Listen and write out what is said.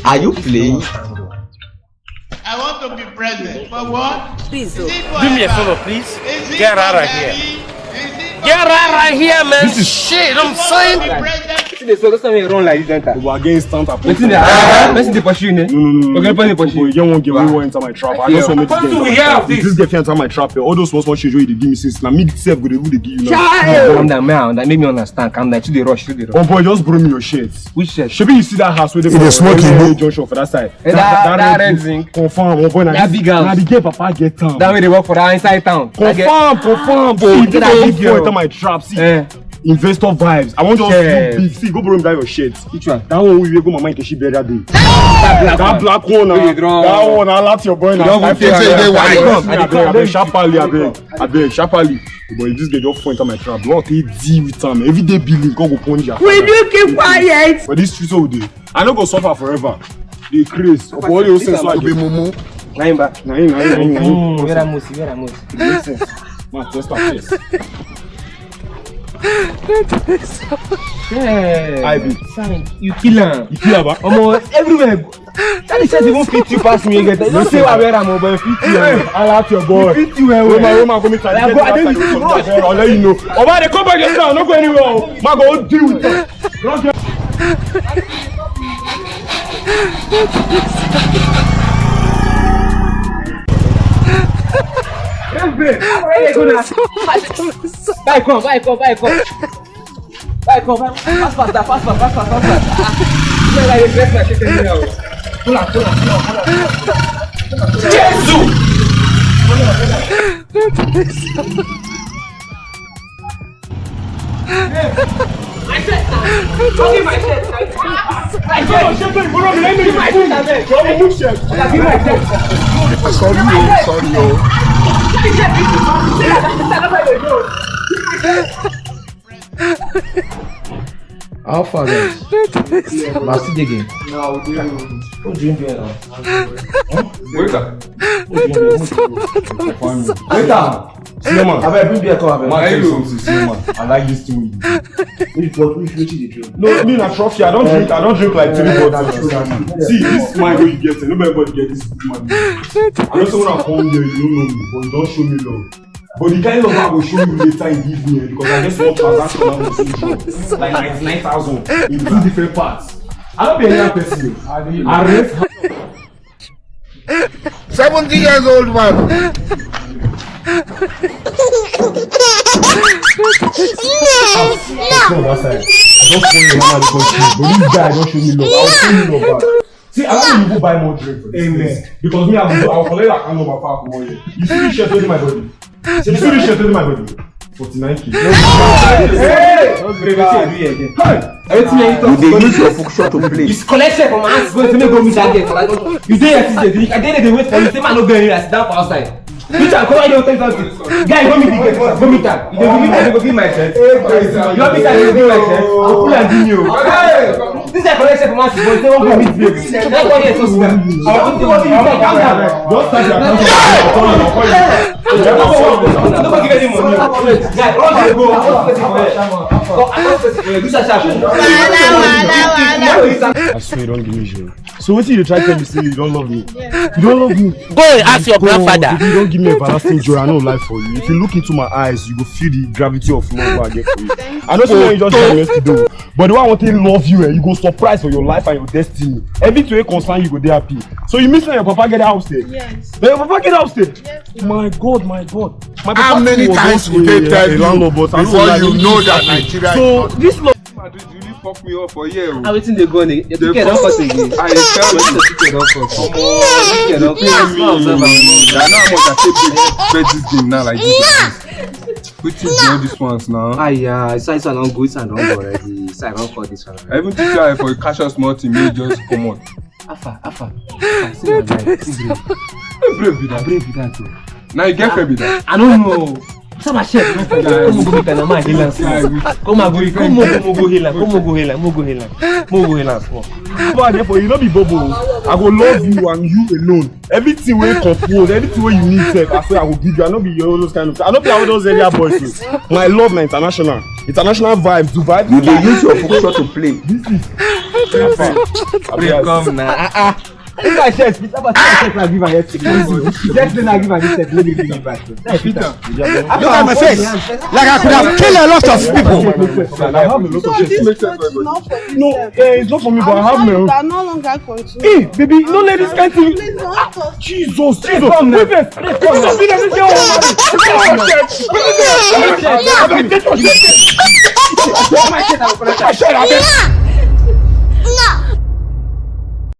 Are you playing? I want to be president. For what? Please, Is it Do me a forever? favor, please. Is it Get out of for here. Gary? Is it Get out of here, man. This is shit. I'm want to saying. be president? That's why run like this, enter. we are against stand up. Person they pursue me. No. Okay, person they pursue. You don't want to give me enter my trap. I just want me to What do we get have this get enter my trap. All those small shit you give me since now me self go dey give you now. Calm down, man. That make me understand. Calm down. To the rush. Oh boy, just bring me your shit. Which shit? Should you see that house with the junction for that side? That red zinc. Confirm. Oh boy, That big house. Now the girl papa get town. That way they work for that inside town. Confirm. See, that that big big girl. enter my trap. See, Eh. investor vibes. I want just Yes. look big. See, go borrow me that your shit. Which one? That one we go mama in she better day. That That black one, Where you draw? that one, I like your boy now. Don't Five take days, it, I why? beg, I beg, sharply, I beg, sharply. But this guy just point on my trap. What he deal with him? Every day billing, go punch ya. will you keep quiet? But this street all day, I no go suffer forever. They craze. Of all those things like mumu. Naimba. Nah. Where am I? It makes sense. Man, test our face. Yeah. I be. You kill him. You kill about? Almost everywhere. That is said he won't fit you past me again. Don't say I wear am over fit you. I like your boy. Fit you well. Roma, go meet her. I go, I'll let you know. Oh man, they come back just now. Don't go anywhere. Man, go deal with them. Don't get. Vai, come. Fast. Não vai regresso na chicken now. Pula. Jesus! Sorry, How far guys? Last digging. No, who drink beer now? Wake up. Snowman. I better bring beer come. Man, tell you something, Snowman. I like this thing with you. Which you drink? No, me na trophy. I don't drink like 3 bottles. See, this man wey you get, nobody get this man. I know someone come here, you don't know me, but you don't show me love. But the kind of love I will show you later in the evening because I just want transaction on the same show. Like 99,000 in 2 different parts. I don't be any person. I rent 70 years old man. Don't show me love. I'll show you love back. See, I don't even buy more drink for this place. Because me, I'll collect like number 5 for 1 year. You see this shirt in my body? You see this shirt in my body? 49k. Hey! Everything you talk, they use your function to play. It's collection from my hands going to make go meet that girl. You dey here since drink. I dey dey wait for you. Say man no go anywhere. Sit down for outside. Which I come out here tell you something. Guy, go meet the girl. Go meet her. You dey meet her, go give my shirt. You want meet her, go give my shirt. I'll pull and give you. This is collection from my hands. Say one go meet me. That's why you so smart. I want to go meet you. Calm down. Don't start your account. I'll call you. No go give any money. Guy, run to go. Do sharp. I swear you don't give me shit. So what you try to tell me say you don't love me? Yeah. You don't love me? Go and ask your grandfather. If you don't give me everlasting joy, I know life for you. If you look into my eyes, you will feel the gravity of love I get for you. I know something you just try to do. But the one I want to love you and you go surprise for your life and your destiny. Everything concern you go there happy. So you miss when your papa get house there? Yes. When your papa get house there? Yes. My God. My How many times will they tell you before you know that Nigeria so is not? this love Madrid really fuck me up for a year. How wetin dey go on? Your ticket don cost again. I tell you, Your ticket don cost. Ticket don cost. I know how much I take bet this game now like this. Wetin be all these ones now? Aya, this one don go, this one don go already. This one don call this one. I even teach you for a casual small team, you just come on. Afa. See my life. See brave. Brave be that too. Now you get fair be that. I don't know. Some my chef. Come go meet na my healer. Come go healer. Go healer. But therefore, you not be bobo. I go love you and you alone. Everything wey compose, everything wey you need, self, I swear I will give you. I not be all those kind of. I not be all those area boys. My love, na international vibes. Do vibe. You dey use your function to play. This is Pray come now. If I said, give her head. Just then I give her this set. Let me bring it back. Look at my face. Like I could have killed a lot of people. I have a lot of shit. No, it's not for me, but I have my own. can no longer continue. Hey, baby, no let this kind thing. Please don't touch. Jesus. Wait, No.